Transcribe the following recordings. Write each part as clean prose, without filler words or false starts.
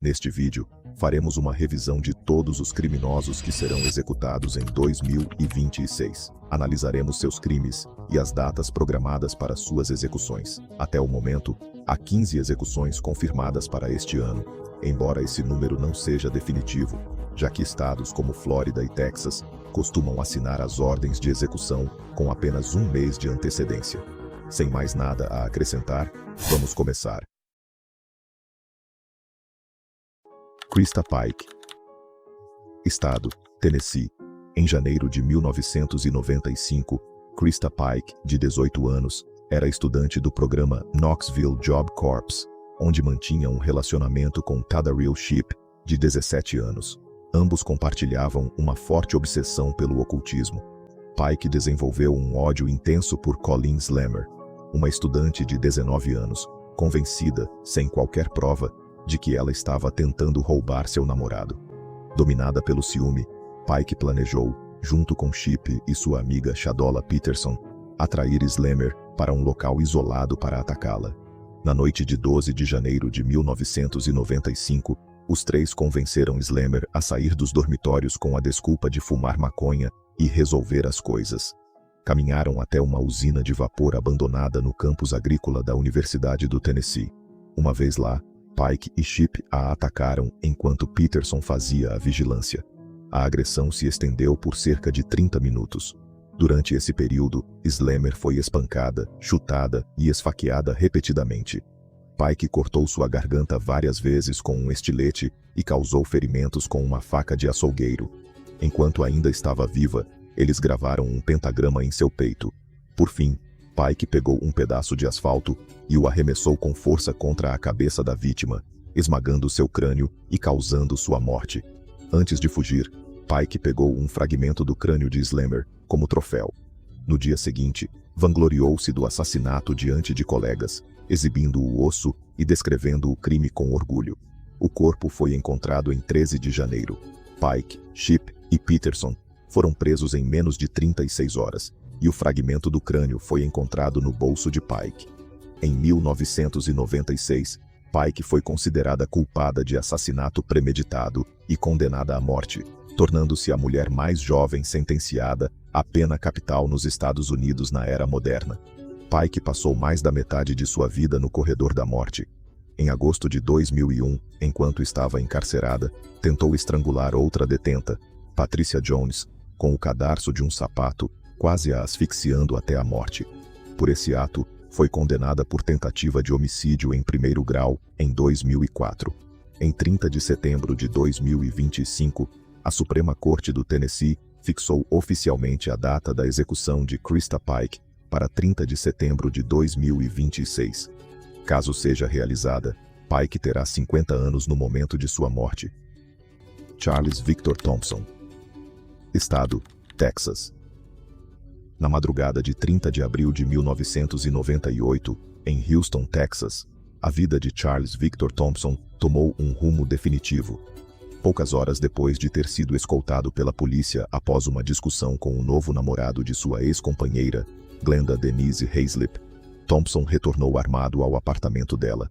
Neste vídeo, faremos uma revisão de todos os criminosos que serão executados em 2026. Analisaremos seus crimes e as datas programadas para suas execuções. Até o momento, há 15 execuções confirmadas para este ano, embora esse número não seja definitivo, já que estados como Flórida e Texas costumam assinar as ordens de execução com apenas um mês de antecedência. Sem mais nada a acrescentar, vamos começar. Krista Pike. Estado: Tennessee. Em janeiro de 1995, Krista Pike, de 18 anos, era estudante do programa Knoxville Job Corps, onde mantinha um relacionamento com Tadaril Shipp, de 17 anos. Ambos compartilhavam uma forte obsessão pelo ocultismo. Pike desenvolveu um ódio intenso por Colleen Slammer, uma estudante de 19 anos, convencida, sem qualquer prova, de que ela estava tentando roubar seu namorado. Dominada pelo ciúme, Pike planejou, junto com Shipp e sua amiga Shadola Peterson, atrair Slammer para um local isolado para atacá-la. Na noite de 12 de janeiro de 1995, os três convenceram Slammer a sair dos dormitórios com a desculpa de fumar maconha e resolver as coisas. Caminharam até uma usina de vapor abandonada no campus agrícola da Universidade do Tennessee. Uma vez lá, Pike e Shipp a atacaram enquanto Peterson fazia a vigilância. A agressão se estendeu por cerca de 30 minutos. Durante esse período, Slammer foi espancada, chutada e esfaqueada repetidamente. Pike cortou sua garganta várias vezes com um estilete e causou ferimentos com uma faca de açougueiro. Enquanto ainda estava viva, eles gravaram um pentagrama em seu peito. Por fim, Pike pegou um pedaço de asfalto e o arremessou com força contra a cabeça da vítima, esmagando seu crânio e causando sua morte. Antes de fugir, Pike pegou um fragmento do crânio de Slammer como troféu. No dia seguinte, vangloriou-se do assassinato diante de colegas, exibindo o osso e descrevendo o crime com orgulho. O corpo foi encontrado em 13 de janeiro. Pike, Shipp e Peterson foram presos em menos de 36 horas. E o fragmento do crânio foi encontrado no bolso de Pike. Em 1996, Pike foi considerada culpada de assassinato premeditado e condenada à morte, tornando-se a mulher mais jovem sentenciada à pena capital nos Estados Unidos na era moderna. Pike passou mais da metade de sua vida no corredor da morte. Em agosto de 2001, enquanto estava encarcerada, tentou estrangular outra detenta, Patricia Jones, com o cadarço de um sapato, quase a asfixiando até a morte. Por esse ato, foi condenada por tentativa de homicídio em primeiro grau em 2004. Em 30 de setembro de 2025, a Suprema Corte do Tennessee fixou oficialmente a data da execução de Krista Pike para 30 de setembro de 2026. Caso seja realizada, Pike terá 50 anos no momento de sua morte. Charles Victor Thompson. Estado: Texas. Na madrugada de 30 de abril de 1998, em Houston, Texas, a vida de Charles Victor Thompson tomou um rumo definitivo. Poucas horas depois de ter sido escoltado pela polícia após uma discussão com o novo namorado de sua ex-companheira, Glenda Denise Haislip, Thompson retornou armado ao apartamento dela.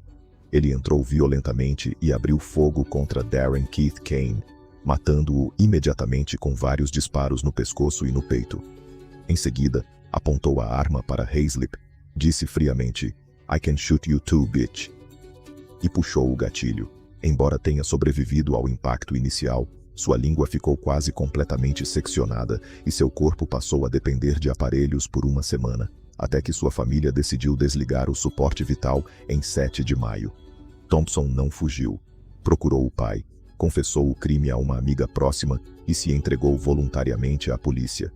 Ele entrou violentamente e abriu fogo contra Darren Keith Kane, matando-o imediatamente com vários disparos no pescoço e no peito. Em seguida, apontou a arma para Haislip, disse friamente, "I can shoot you too, bitch", e puxou o gatilho. Embora tenha sobrevivido ao impacto inicial, sua língua ficou quase completamente seccionada e seu corpo passou a depender de aparelhos por uma semana, até que sua família decidiu desligar o suporte vital em 7 de maio. Thompson não fugiu. Procurou o pai, confessou o crime a uma amiga próxima e se entregou voluntariamente à polícia.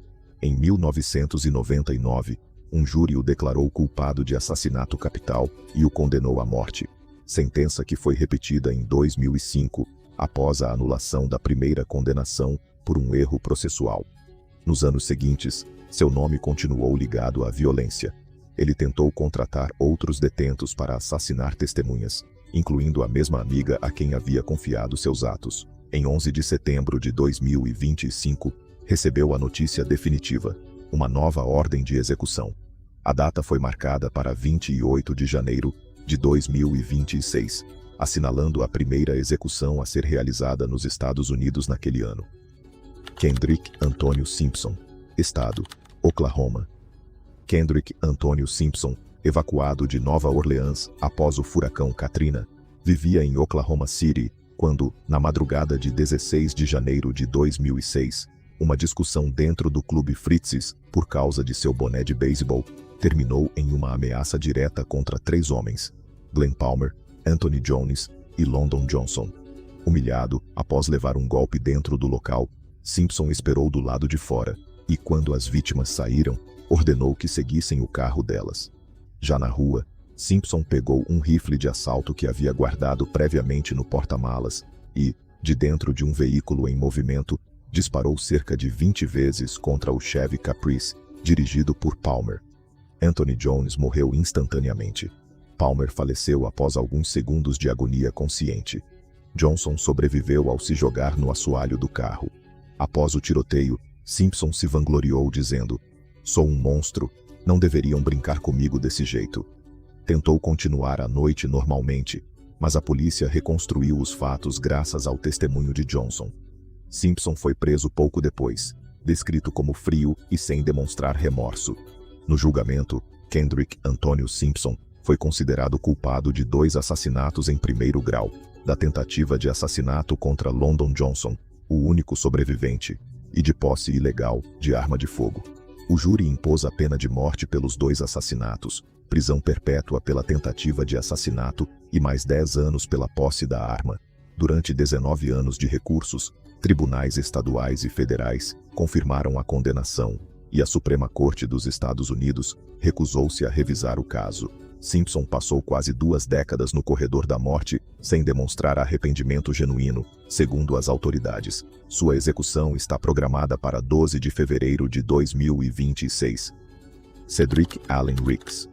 Em 1999, um júri o declarou culpado de assassinato capital e o condenou à morte, sentença que foi repetida em 2005, após a anulação da primeira condenação por um erro processual. Nos anos seguintes, seu nome continuou ligado à violência. Ele tentou contratar outros detentos para assassinar testemunhas, incluindo a mesma amiga a quem havia confiado seus atos. Em 11 de setembro de 2025, recebeu a notícia definitiva, uma nova ordem de execução. A data foi marcada para 28 de janeiro de 2026, assinalando a primeira execução a ser realizada nos Estados Unidos naquele ano. Kendrick Antônio Simpson, Estado, Oklahoma. Kendrick Antônio Simpson, evacuado de Nova Orleans após o furacão Katrina, vivia em Oklahoma City quando, na madrugada de 16 de janeiro de 2006, uma discussão dentro do Clube Fritz's, por causa de seu boné de beisebol, terminou em uma ameaça direta contra 3 homens, Glenn Palmer, Anthony Jones e London Johnson. Humilhado, após levar um golpe dentro do local, Simpson esperou do lado de fora e, quando as vítimas saíram, ordenou que seguissem o carro delas. Já na rua, Simpson pegou um rifle de assalto que havia guardado previamente no porta-malas e, de dentro de um veículo em movimento, disparou cerca de 20 vezes contra o Chevy Caprice, dirigido por Palmer. Anthony Jones morreu instantaneamente. Palmer faleceu após alguns segundos de agonia consciente. Johnson sobreviveu ao se jogar no assoalho do carro. Após o tiroteio, Simpson se vangloriou dizendo: "Sou um monstro, não deveriam brincar comigo desse jeito." Tentou continuar a noite normalmente, mas a polícia reconstruiu os fatos graças ao testemunho de Johnson. Simpson foi preso pouco depois, descrito como frio e sem demonstrar remorso. No julgamento, Kendrick Antônio Simpson foi considerado culpado de 2 assassinatos em primeiro grau, da tentativa de assassinato contra London Johnson, o único sobrevivente, e de posse ilegal de arma de fogo. O júri impôs a pena de morte pelos 2 assassinatos, prisão perpétua pela tentativa de assassinato e mais 10 anos pela posse da arma. Durante 19 anos de recursos, tribunais estaduais e federais confirmaram a condenação, e a Suprema Corte dos Estados Unidos recusou-se a revisar o caso. Simpson passou quase 2 décadas no corredor da morte sem demonstrar arrependimento genuíno, segundo as autoridades. Sua execução está programada para 12 de fevereiro de 2026. Cedric Allen Ricks,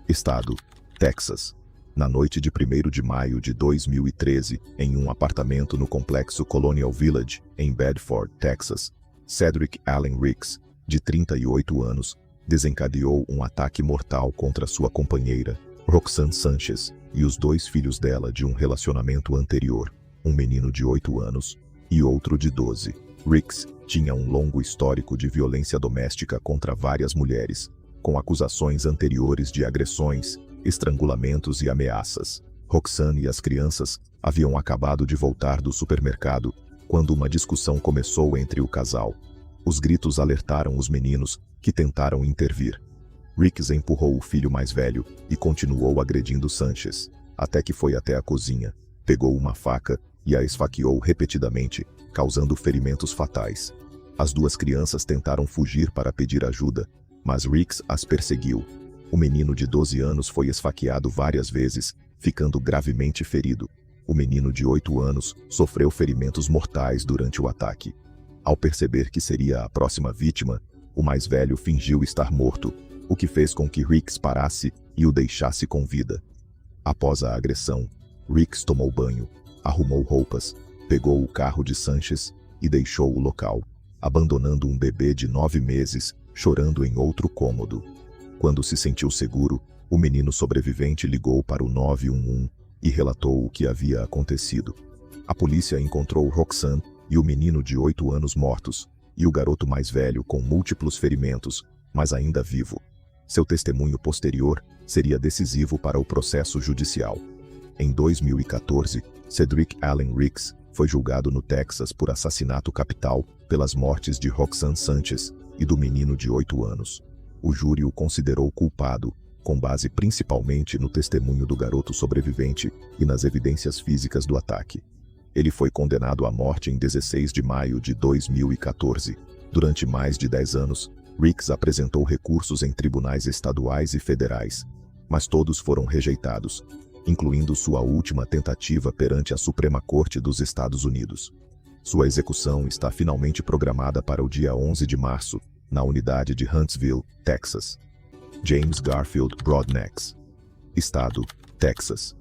Estado, Texas. Na noite de 1º de maio de 2013, em um apartamento no complexo Colonial Village, em Bedford, Texas, Cedric Allen Ricks, de 38 anos, desencadeou um ataque mortal contra sua companheira, Roxanne Sanchez, e os 2 filhos dela de um relacionamento anterior, um menino de 8 anos e outro de 12. Ricks tinha um longo histórico de violência doméstica contra várias mulheres, com acusações anteriores de agressões, estrangulamentos e ameaças. Roxanne e as crianças haviam acabado de voltar do supermercado quando uma discussão começou entre o casal. Os gritos alertaram os meninos, que tentaram intervir. Ricks empurrou o filho mais velho e continuou agredindo Sanchez, até que foi até a cozinha, pegou uma faca e a esfaqueou repetidamente, causando ferimentos fatais. As 2 crianças tentaram fugir para pedir ajuda, mas Ricks as perseguiu. O menino de 12 anos foi esfaqueado várias vezes, ficando gravemente ferido. O menino de 8 anos sofreu ferimentos mortais durante o ataque. Ao perceber que seria a próxima vítima, o mais velho fingiu estar morto, o que fez com que Ricks parasse e o deixasse com vida. Após a agressão, Ricks tomou banho, arrumou roupas, pegou o carro de Sanchez e deixou o local, abandonando um bebê de 9 meses, chorando em outro cômodo. Quando se sentiu seguro, o menino sobrevivente ligou para o 911 e relatou o que havia acontecido. A polícia encontrou Roxanne e o menino de 8 anos mortos, e o garoto mais velho com múltiplos ferimentos, mas ainda vivo. Seu testemunho posterior seria decisivo para o processo judicial. Em 2014, Cedric Allen Ricks foi julgado no Texas por assassinato capital pelas mortes de Roxanne Sanchez e do menino de 8 anos. O júri o considerou culpado, com base principalmente no testemunho do garoto sobrevivente e nas evidências físicas do ataque. Ele foi condenado à morte em 16 de maio de 2014. Durante mais de 10 anos, Ricks apresentou recursos em tribunais estaduais e federais, mas todos foram rejeitados, incluindo sua última tentativa perante a Suprema Corte dos Estados Unidos. Sua execução está finalmente programada para o dia 11 de março, na unidade de Huntsville, Texas. James Garfield Broadnax, Estado, Texas.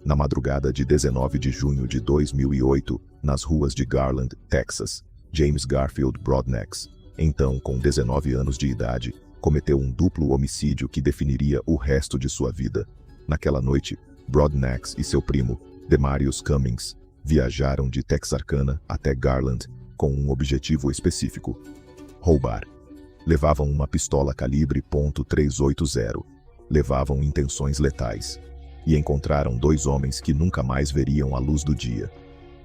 Na madrugada de 19 de junho de 2008, nas ruas de Garland, Texas, James Garfield Broadnax, então com 19 anos de idade, cometeu um duplo homicídio que definiria o resto de sua vida. Naquela noite, Broadnax e seu primo, Demarius Cummings, viajaram de Texarkana até Garland com um objetivo específico: roubar. Levavam uma pistola calibre .380. Levavam intenções letais. E encontraram dois homens que nunca mais veriam a luz do dia.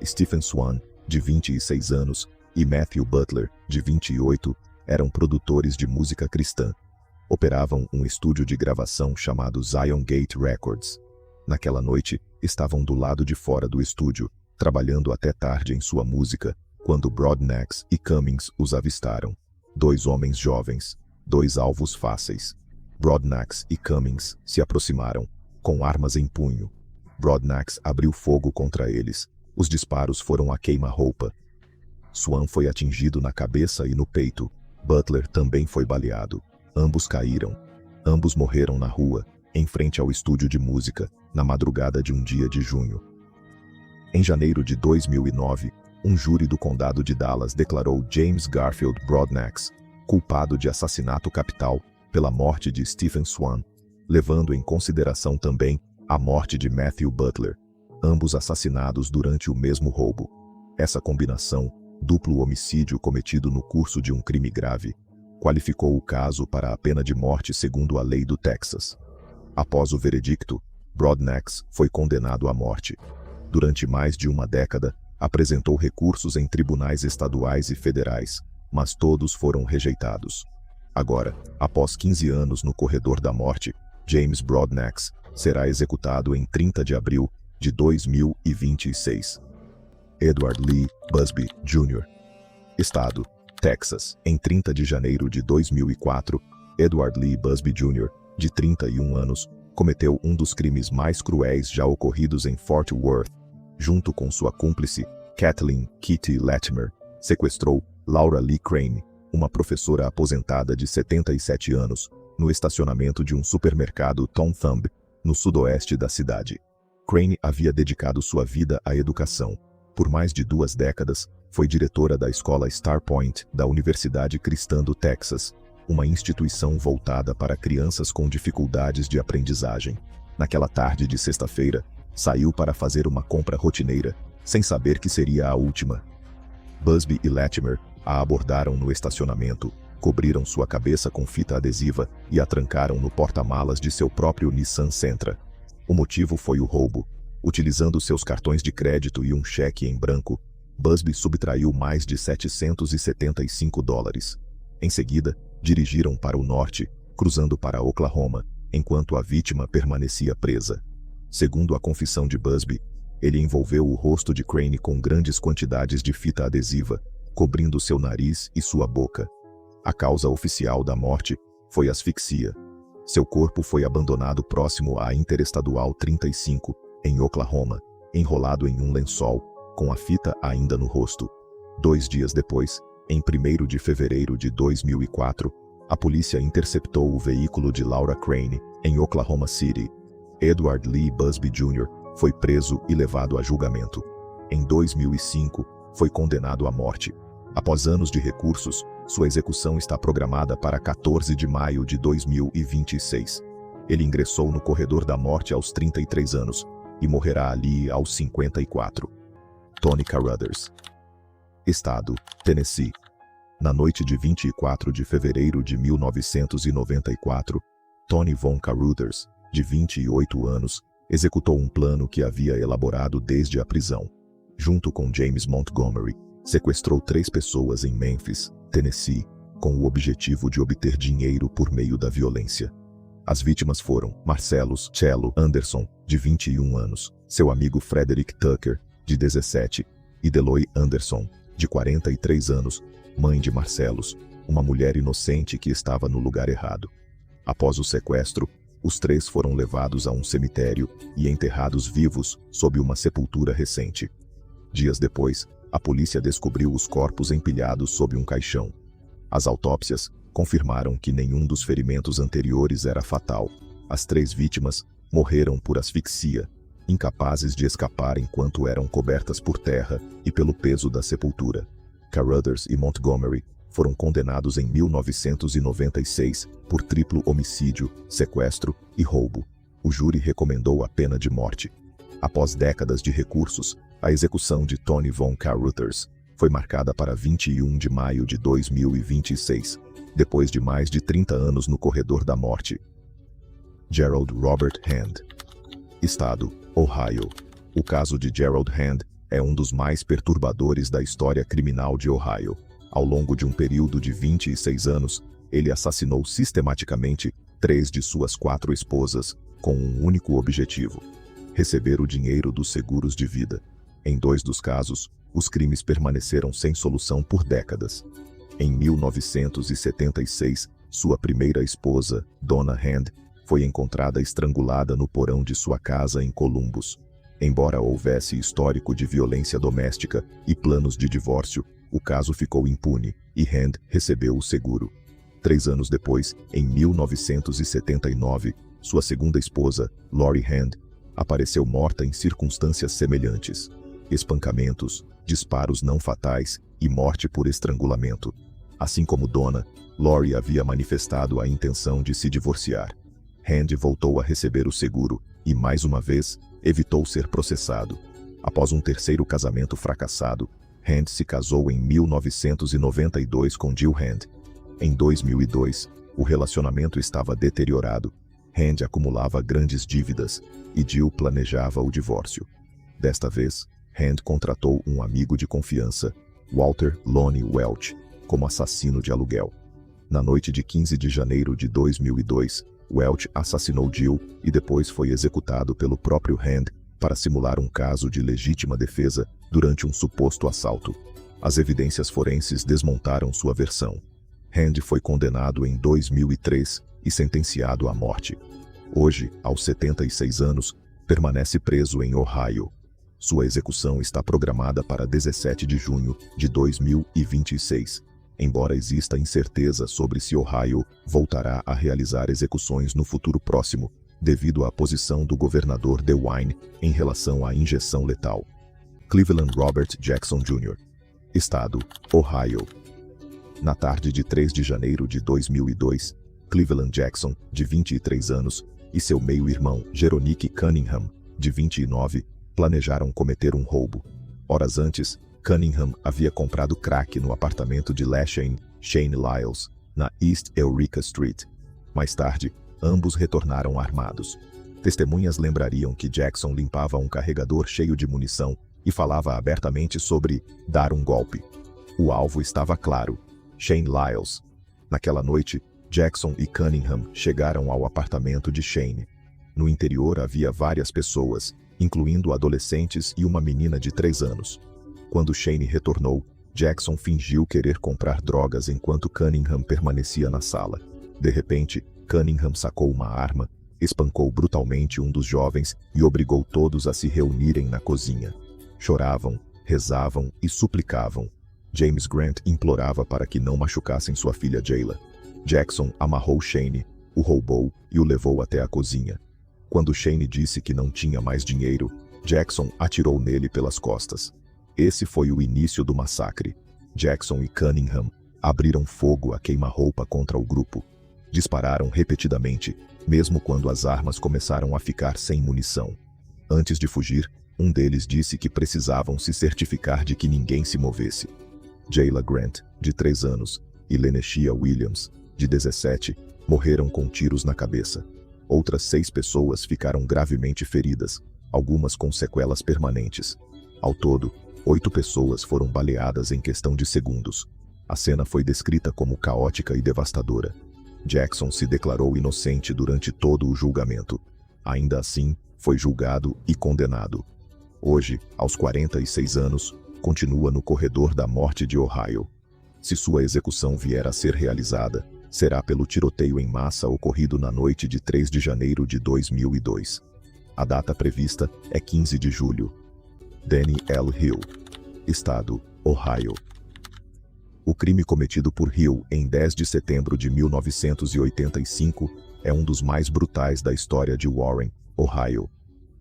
Stephen Swan, de 26 anos, e Matthew Butler, de 28, eram produtores de música cristã. Operavam um estúdio de gravação chamado Zion Gate Records. Naquela noite, estavam do lado de fora do estúdio, trabalhando até tarde em sua música, quando Broadnax e Cummings os avistaram. Dois homens jovens, dois alvos fáceis. Broadnax e Cummings se aproximaram, com armas em punho. Broadnax abriu fogo contra eles. Os disparos foram a queima-roupa. Swan foi atingido na cabeça e no peito. Butler também foi baleado. Ambos caíram. Ambos morreram na rua, em frente ao estúdio de música, na madrugada de um dia de junho. Em janeiro de 2009, um júri do condado de Dallas declarou James Garfield Broadnax culpado de assassinato capital pela morte de Stephen Swan, levando em consideração também a morte de Matthew Butler, ambos assassinados durante o mesmo roubo. Essa combinação, duplo homicídio cometido no curso de um crime grave, qualificou o caso para a pena de morte segundo a lei do Texas. Após o veredicto, Broadnax foi condenado à morte. Durante mais de uma década, apresentou recursos em tribunais estaduais e federais, mas todos foram rejeitados. Agora, após 15 anos no corredor da morte, James Broadnax será executado em 30 de abril de 2026. Edward Lee Busby, Jr. Estado: Texas. Em 30 de janeiro de 2004, Edward Lee Busby, Jr., de 31 anos, cometeu um dos crimes mais cruéis já ocorridos em Fort Worth. Junto com sua cúmplice, Kathleen Kitty Latimer, sequestrou Laura Lee Crane, uma professora aposentada de 77 anos, no estacionamento de um supermercado Tom Thumb, no sudoeste da cidade. Crane havia dedicado sua vida à educação. Por mais de 2 décadas, foi diretora da escola Star Point da Universidade Cristã do Texas, uma instituição voltada para crianças com dificuldades de aprendizagem. Naquela tarde de sexta-feira, saiu para fazer uma compra rotineira, sem saber que seria a última. Busby e Latimer a abordaram no estacionamento, cobriram sua cabeça com fita adesiva e a trancaram no porta-malas de seu próprio Nissan Sentra. O motivo foi o roubo. Utilizando seus cartões de crédito e um cheque em branco, Busby subtraiu mais de $775. Em seguida, dirigiram para o norte, cruzando para Oklahoma, enquanto a vítima permanecia presa. Segundo a confissão de Busby, ele envolveu o rosto de Crane com grandes quantidades de fita adesiva, cobrindo seu nariz e sua boca. A causa oficial da morte foi asfixia. Seu corpo foi abandonado próximo à Interestadual 35, em Oklahoma, enrolado em um lençol, com a fita ainda no rosto. 2 dias depois, em 1º de fevereiro de 2004, a polícia interceptou o veículo de Laura Crane, em Oklahoma City. Edward Lee Busby, Jr. foi preso e levado a julgamento. Em 2005, foi condenado à morte. Após anos de recursos, sua execução está programada para 14 de maio de 2026. Ele ingressou no corredor da morte aos 33 anos e morrerá ali aos 54. Tony Carruthers. Estado: Tennessee. Na noite de 24 de fevereiro de 1994, Tony Von Carruthers, de 28 anos, executou um plano que havia elaborado desde a prisão. Junto com James Montgomery, sequestrou 3 pessoas em Memphis, Tennessee, com o objetivo de obter dinheiro por meio da violência. As vítimas foram Marcellus Cello Anderson, de 21 anos, seu amigo Frederick Tucker, de 17, e Deloy Anderson, de 43 anos, mãe de Marcellus, uma mulher inocente que estava no lugar errado. Após o sequestro, os 3 foram levados a um cemitério e enterrados vivos sob uma sepultura recente. Dias depois, a polícia descobriu os corpos empilhados sob um caixão. As autópsias confirmaram que nenhum dos ferimentos anteriores era fatal. As 3 vítimas morreram por asfixia, incapazes de escapar enquanto eram cobertas por terra e pelo peso da sepultura. Carruthers e Montgomery foram condenados em 1996 por triplo homicídio, sequestro e roubo. o júri recomendou a pena de morte. Após décadas de recursos, a execução de Tony Von Caruthers foi marcada para 21 de maio de 2026, depois de mais de 30 anos no corredor da morte. Gerald Robert Hand. Estado: Ohio. O caso de Gerald Hand é um dos mais perturbadores da história criminal de Ohio. Ao longo de um período de 26 anos, ele assassinou sistematicamente 3 de suas 4 esposas, com um único objetivo: receber o dinheiro dos seguros de vida. Em 2 dos casos, os crimes permaneceram sem solução por décadas. Em 1976, sua primeira esposa, Donna Hand, foi encontrada estrangulada no porão de sua casa em Columbus. Embora houvesse histórico de violência doméstica e planos de divórcio, o caso ficou impune e Hand recebeu o seguro. 3 anos depois, em 1979, sua segunda esposa, Lori Hand, apareceu morta em circunstâncias semelhantes: espancamentos, disparos não fatais e morte por estrangulamento. Assim como Donna, Lori havia manifestado a intenção de se divorciar. Hand voltou a receber o seguro e, mais uma vez, evitou ser processado. Após um terceiro casamento fracassado, Hand se casou em 1992 com Jill Hand. Em 2002, o relacionamento estava deteriorado. Hand acumulava grandes dívidas e Jill planejava o divórcio. Desta vez, Hand contratou um amigo de confiança, Walter Lonnie Welch, como assassino de aluguel. Na noite de 15 de janeiro de 2002, Welch assassinou Jill e depois foi executado pelo próprio Hand para simular um caso de legítima defesa durante um suposto assalto. As evidências forenses desmontaram sua versão. Hand foi condenado em 2003 e sentenciado à morte. Hoje, aos 76 anos, permanece preso em Ohio. Sua execução está programada para 17 de junho de 2026. Embora exista incerteza sobre se Ohio voltará a realizar execuções no futuro próximo, devido à posição do governador DeWine em relação à injeção letal. Cleveland Robert Jackson Jr. Estado: Ohio. Na tarde de 3 de janeiro de 2002, Cleveland Jackson, de 23 anos, e seu meio-irmão, Jeronique Cunningham, de 29, planejaram cometer um roubo. Horas antes, Cunningham havia comprado crack no apartamento de Lashane Shane Lyles, na East Eureka Street. Mais tarde, ambos retornaram armados. Testemunhas lembrariam que Jackson limpava um carregador cheio de munição e falava abertamente sobre dar um golpe. O alvo estava claro: Shane Lyles. Naquela noite, Jackson e Cunningham chegaram ao apartamento de Shane. No interior havia várias pessoas, incluindo adolescentes e uma menina de 3 anos. Quando Shane retornou, Jackson fingiu querer comprar drogas enquanto Cunningham permanecia na sala. De repente, Cunningham sacou uma arma, espancou brutalmente um dos jovens e obrigou todos a se reunirem na cozinha. Choravam, rezavam e suplicavam. James Grant implorava para que não machucassem sua filha Jayla. Jackson amarrou Shane, o roubou e o levou até a cozinha. Quando Shane disse que não tinha mais dinheiro, Jackson atirou nele pelas costas. Esse foi o início do massacre. Jackson e Cunningham abriram fogo a queima-roupa contra o grupo. Dispararam repetidamente, mesmo quando as armas começaram a ficar sem munição. Antes de fugir, um deles disse que precisavam se certificar de que ninguém se movesse. Jayla Grant, de 3 anos, e Leneshia Williams, de 17, morreram com tiros na cabeça. Outras 6 pessoas ficaram gravemente feridas, algumas com sequelas permanentes. Ao todo, 8 pessoas foram baleadas em questão de segundos. A cena foi descrita como caótica e devastadora. Jackson se declarou inocente durante todo o julgamento. Ainda assim, foi julgado e condenado. Hoje, aos 46 anos, continua no corredor da morte de Ohio. Se sua execução vier a ser realizada, será pelo tiroteio em massa ocorrido na noite de 3 de janeiro de 2002. A data prevista é 15 de julho. Danny L. Hill. Estado: Ohio. O crime cometido por Hill em 10 de setembro de 1985 é um dos mais brutais da história de Warren, Ohio.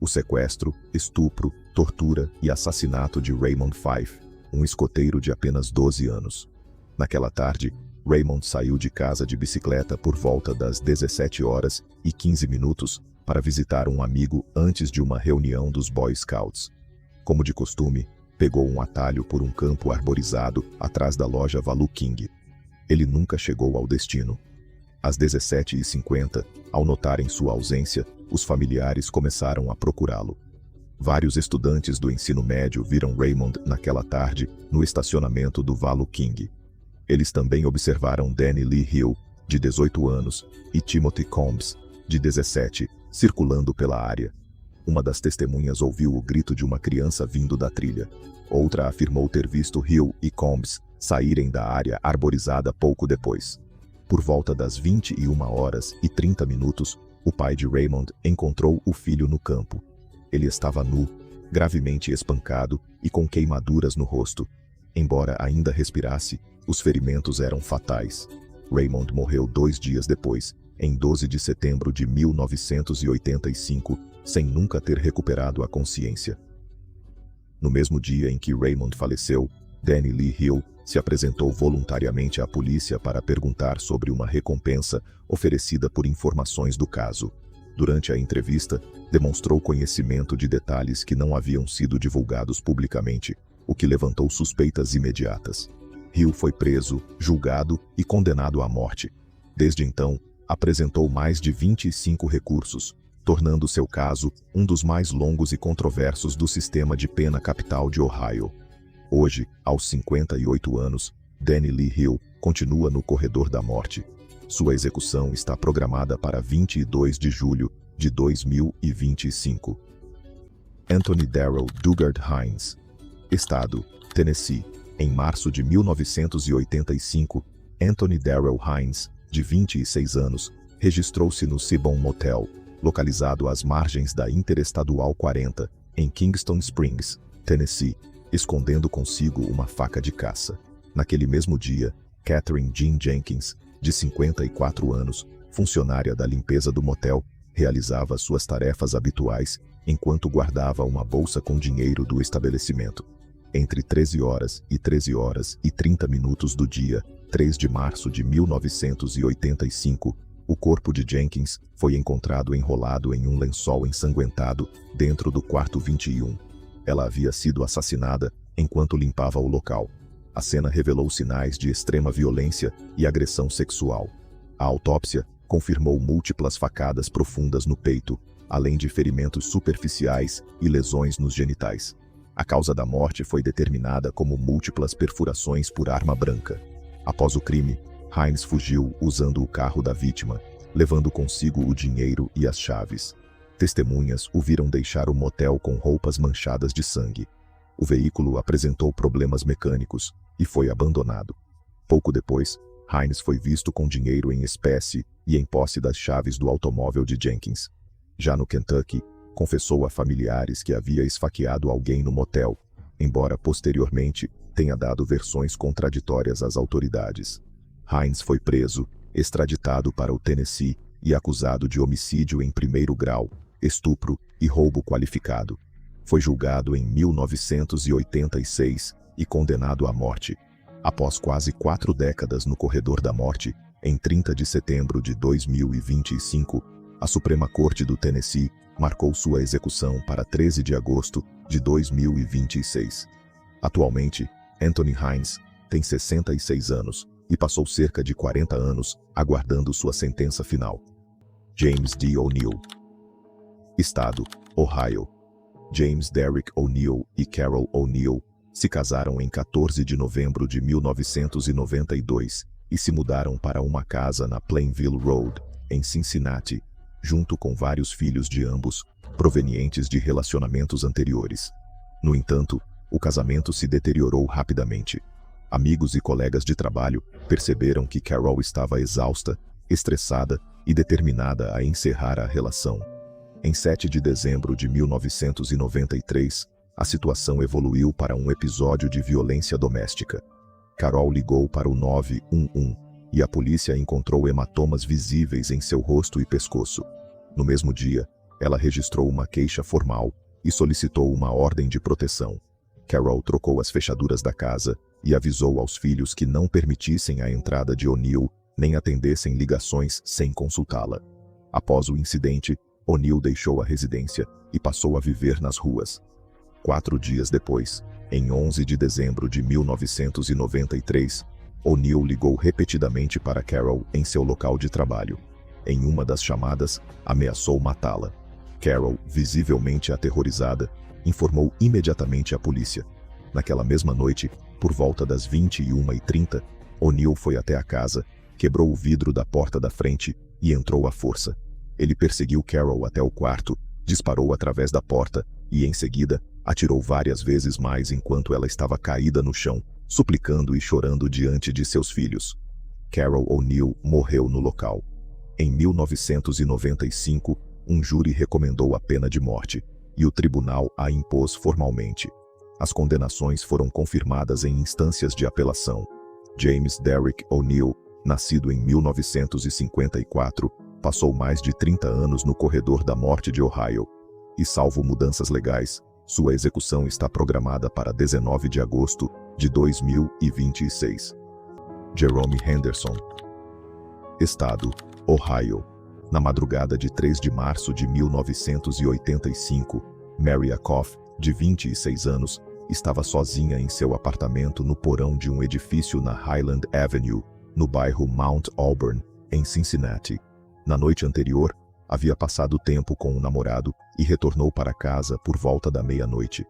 O sequestro, estupro, tortura e assassinato de Raymond Fife, um escoteiro de apenas 12 anos. Naquela tarde, Raymond saiu de casa de bicicleta por volta das 17h15 para visitar um amigo antes de uma reunião dos Boy Scouts. Como de costume, pegou um atalho por um campo arborizado atrás da loja Value King. Ele nunca chegou ao destino. Às 17h50, ao notarem sua ausência, os familiares começaram a procurá-lo. Vários estudantes do ensino médio viram Raymond naquela tarde no estacionamento do Value King. Eles também observaram Danny Lee Hill, de 18 anos, e Timothy Combs, de 17, circulando pela área. Uma das testemunhas ouviu o grito de uma criança vindo da trilha. Outra afirmou ter visto Hill e Combs saírem da área arborizada pouco depois. Por volta das 21h30, o pai de Raymond encontrou o filho no campo. Ele estava nu, gravemente espancado e com queimaduras no rosto. Embora ainda respirasse, os ferimentos eram fatais. Raymond morreu 2 dias depois, em 12 de setembro de 1985, sem nunca ter recuperado a consciência. No mesmo dia em que Raymond faleceu, Danny Lee Hill se apresentou voluntariamente à polícia para perguntar sobre uma recompensa oferecida por informações do caso. Durante a entrevista, demonstrou conhecimento de detalhes que não haviam sido divulgados publicamente, o que levantou suspeitas imediatas. Hill foi preso, julgado e condenado à morte. Desde então, apresentou mais de 25 recursos, tornando seu caso um dos mais longos e controversos do sistema de pena capital de Ohio. Hoje, aos 58 anos, Danny Lee Hill continua no corredor da morte. Sua execução está programada para 22 de julho de 2025. Anthony Darrell Dugard Hines. Estado: Tennessee. Em março de 1985, Anthony Darrell Hines, de 26 anos, registrou-se no Seabourn Motel, localizado às margens da Interestadual 40, em Kingston Springs, Tennessee, escondendo consigo uma faca de caça. Naquele mesmo dia, Catherine Jean Jenkins, de 54 anos, funcionária da limpeza do motel, realizava suas tarefas habituais enquanto guardava uma bolsa com dinheiro do estabelecimento. Entre 13h e 13h30 do dia 3 de março de 1985, o corpo de Jenkins foi encontrado enrolado em um lençol ensanguentado dentro do quarto 21. Ela havia sido assassinada enquanto limpava o local. A cena revelou sinais de extrema violência e agressão sexual. A autópsia confirmou múltiplas facadas profundas no peito, além de ferimentos superficiais e lesões nos genitais. A causa da morte foi determinada como múltiplas perfurações por arma branca. Após o crime, Hines fugiu usando o carro da vítima, levando consigo o dinheiro e as chaves. Testemunhas o viram deixar o motel com roupas manchadas de sangue. O veículo apresentou problemas mecânicos e foi abandonado. Pouco depois, Hines foi visto com dinheiro em espécie e em posse das chaves do automóvel de Jenkins. Já no Kentucky, confessou a familiares que havia esfaqueado alguém no motel, embora posteriormente tenha dado versões contraditórias às autoridades. Hines foi preso, extraditado para o Tennessee e acusado de homicídio em primeiro grau, estupro e roubo qualificado. Foi julgado em 1986 e condenado à morte. Após quase 4 décadas no corredor da morte, em 30 de setembro de 2025, a Suprema Corte do Tennessee marcou sua execução para 13 de agosto de 2026. Atualmente, Anthony Hines tem 66 anos e passou cerca de 40 anos aguardando sua sentença final. James D. O'Neill. Estado: Ohio. James Derrick O'Neill e Carol O'Neill se casaram em 14 de novembro de 1992 e se mudaram para uma casa na Plainville Road, em Cincinnati, junto com vários filhos de ambos, provenientes de relacionamentos anteriores. No entanto, o casamento se deteriorou rapidamente. Amigos e colegas de trabalho perceberam que Carol estava exausta, estressada e determinada a encerrar a relação. Em 7 de dezembro de 1993, a situação evoluiu para um episódio de violência doméstica. Carol ligou para o 911 e a polícia encontrou hematomas visíveis em seu rosto e pescoço. No mesmo dia, ela registrou uma queixa formal e solicitou uma ordem de proteção. Carol trocou as fechaduras da casa e avisou aos filhos que não permitissem a entrada de O'Neill nem atendessem ligações sem consultá-la. Após o incidente, O'Neill deixou a residência e passou a viver nas ruas. 4 dias depois, em 11 de dezembro de 1993, O'Neill ligou repetidamente para Carol em seu local de trabalho. Em uma das chamadas, ameaçou matá-la. Carol, visivelmente aterrorizada, informou imediatamente a polícia. Naquela mesma noite, por volta das 21h30, O'Neill foi até a casa, quebrou o vidro da porta da frente e entrou à força. Ele perseguiu Carol até o quarto, disparou através da porta e, em seguida, atirou várias vezes mais enquanto ela estava caída no chão, suplicando e chorando diante de seus filhos. Carol O'Neill morreu no local. Em 1995, um júri recomendou a pena de morte, e o tribunal a impôs formalmente. As condenações foram confirmadas em instâncias de apelação. James Derrick O'Neill, nascido em 1954, passou mais de 30 anos no corredor da morte de Ohio, e salvo mudanças legais, sua execução está programada para 19 de agosto de 2026. Jerome Henderson. Estado: Ohio. Na madrugada de 3 de março de 1985, Mary Akoff, de 26 anos, estava sozinha em seu apartamento no porão de um edifício na Highland Avenue, no bairro Mount Auburn, em Cincinnati. Na noite anterior, havia passado tempo com o namorado e retornou para casa por volta da meia-noite.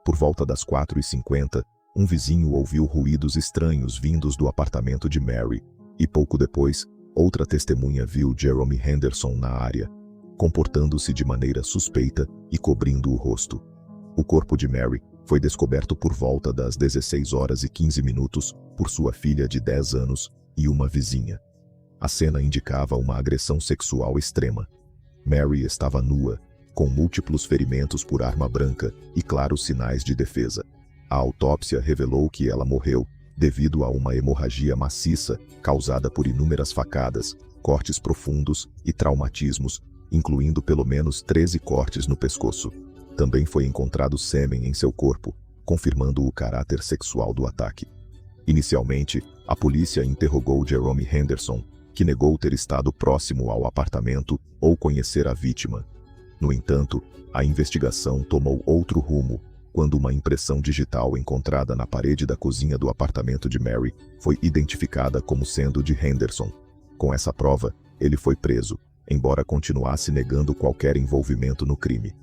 Por volta das 4h50, um vizinho ouviu ruídos estranhos vindos do apartamento de Mary, e pouco depois, outra testemunha viu Jerome Henderson na área, comportando-se de maneira suspeita e cobrindo o rosto. O corpo de Mary foi descoberto por volta das 16h15 por sua filha de 10 anos e uma vizinha. A cena indicava uma agressão sexual extrema. Mary estava nua, com múltiplos ferimentos por arma branca e claros sinais de defesa. A autópsia revelou que ela morreu devido a uma hemorragia maciça causada por inúmeras facadas, cortes profundos e traumatismos, incluindo pelo menos 13 cortes no pescoço. Também foi encontrado sêmen em seu corpo, confirmando o caráter sexual do ataque. Inicialmente, a polícia interrogou Jerome Henderson, que negou ter estado próximo ao apartamento ou conhecer a vítima. No entanto, a investigação tomou outro rumo quando uma impressão digital encontrada na parede da cozinha do apartamento de Mary foi identificada como sendo de Henderson. Com essa prova, ele foi preso, embora continuasse negando qualquer envolvimento no crime.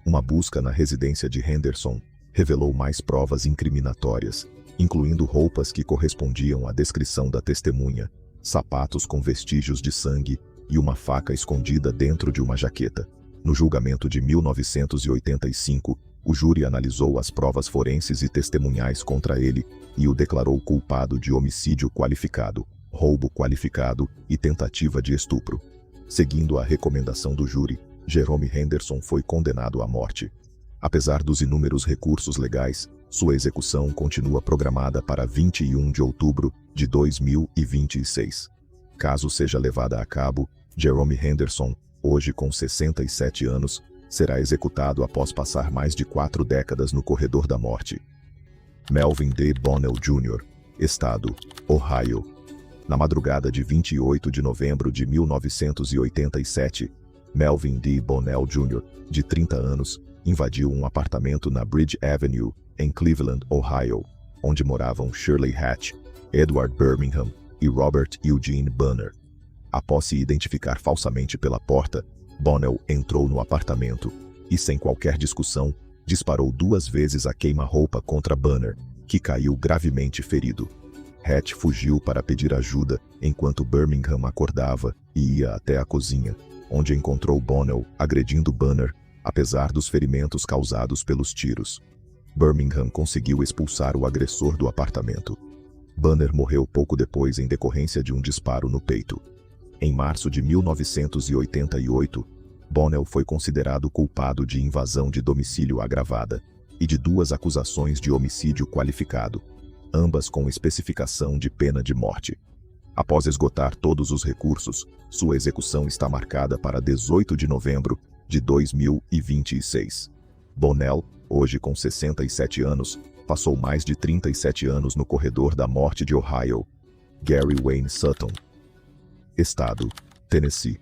Uma busca na residência de Henderson revelou mais provas incriminatórias, incluindo roupas que correspondiam à descrição da testemunha, sapatos com vestígios de sangue e uma faca escondida dentro de uma jaqueta. No julgamento de 1985, o júri analisou as provas forenses e testemunhais contra ele e o declarou culpado de homicídio qualificado, roubo qualificado e tentativa de estupro. Seguindo a recomendação do júri, Jerome Henderson foi condenado à morte. Apesar dos inúmeros recursos legais, sua execução continua programada para 21 de outubro de 2026. Caso seja levada a cabo, Jerome Henderson, hoje com 67 anos, será executado após passar mais de 4 décadas no corredor da morte. Melvin D. Bonnell Jr., Estado: Ohio. Na madrugada de 28 de novembro de 1987, Melvin D. Bonnell Jr., de 30 anos, invadiu um apartamento na Bridge Avenue, em Cleveland, Ohio, onde moravam Shirley Hatch, Edward Birmingham e Robert Eugene Banner. Após se identificar falsamente pela porta, Bonnell entrou no apartamento e, sem qualquer discussão, disparou 2 vezes a queima-roupa contra Banner, que caiu gravemente ferido. Hatch fugiu para pedir ajuda enquanto Birmingham acordava e ia até a cozinha, onde encontrou Bonnell agredindo Banner, apesar dos ferimentos causados pelos tiros. Birmingham conseguiu expulsar o agressor do apartamento. Banner morreu pouco depois em decorrência de um disparo no peito. Em março de 1988, Bonnell foi considerado culpado de invasão de domicílio agravada e de 2 acusações de homicídio qualificado, ambas com especificação de pena de morte. Após esgotar todos os recursos, sua execução está marcada para 18 de novembro de 2026. Bonnell, hoje com 67 anos, passou mais de 37 anos no corredor da morte de Ohio. Gary Wayne Sutton. Estado: Tennessee.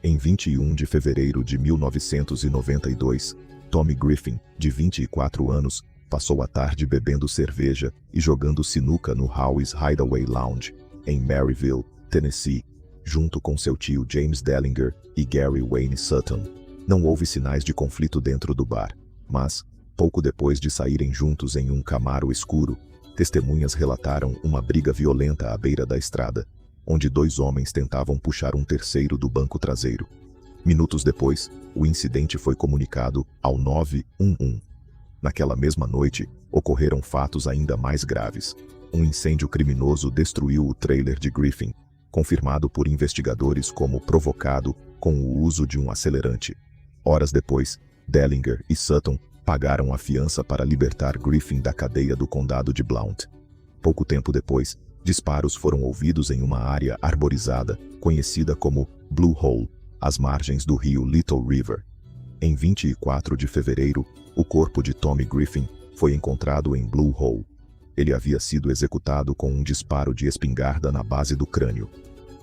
Em 21 de fevereiro de 1992, Tommy Griffin, de 24 anos, passou a tarde bebendo cerveja e jogando sinuca no Howie's Hideaway Lounge, em Maryville, Tennessee, junto com seu tio James Dellinger e Gary Wayne Sutton. Não houve sinais de conflito dentro do bar, mas, pouco depois de saírem juntos em um Camaro escuro, testemunhas relataram uma briga violenta à beira da estrada, onde dois homens tentavam puxar um terceiro do banco traseiro. Minutos depois, o incidente foi comunicado ao 911. Naquela mesma noite, ocorreram fatos ainda mais graves. Um incêndio criminoso destruiu o trailer de Griffin, confirmado por investigadores como provocado com o uso de um acelerante. Horas depois, Dellinger e Sutton pagaram a fiança para libertar Griffin da cadeia do condado de Blount. Pouco tempo depois, disparos foram ouvidos em uma área arborizada, conhecida como Blue Hole, às margens do rio Little River. Em 24 de fevereiro, o corpo de Tommy Griffin foi encontrado em Blue Hole. Ele havia sido executado com um disparo de espingarda na base do crânio.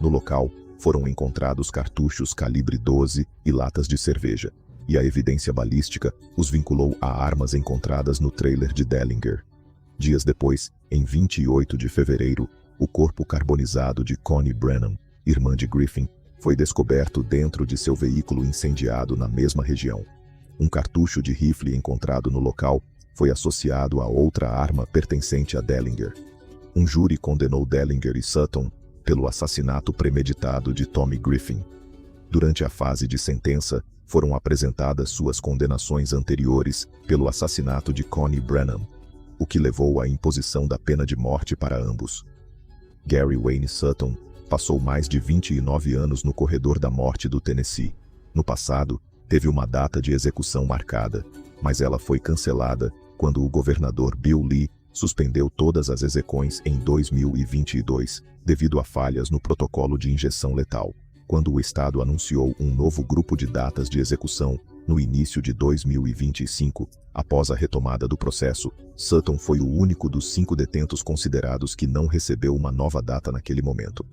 No local, foram encontrados cartuchos calibre 12 e latas de cerveja, e a evidência balística os vinculou a armas encontradas no trailer de Dellinger. Dias depois, em 28 de fevereiro, o corpo carbonizado de Connie Brennan, irmã de Griffin, foi descoberto dentro de seu veículo incendiado na mesma região. Um cartucho de rifle encontrado no local foi associado a outra arma pertencente a Dellinger. Um júri condenou Dellinger e Sutton pelo assassinato premeditado de Tommy Griffin. Durante a fase de sentença, foram apresentadas suas condenações anteriores pelo assassinato de Connie Brennan, o que levou à imposição da pena de morte para ambos. Gary Wayne Sutton passou mais de 29 anos no corredor da morte do Tennessee. No passado, teve uma data de execução marcada, mas ela foi cancelada quando o governador Bill Lee suspendeu todas as execuções em 2022, devido a falhas no protocolo de injeção letal. Quando o estado anunciou um novo grupo de datas de execução, no início de 2025, após a retomada do processo, Sutton foi o único dos 5 detentos considerados que não recebeu uma nova data naquele momento.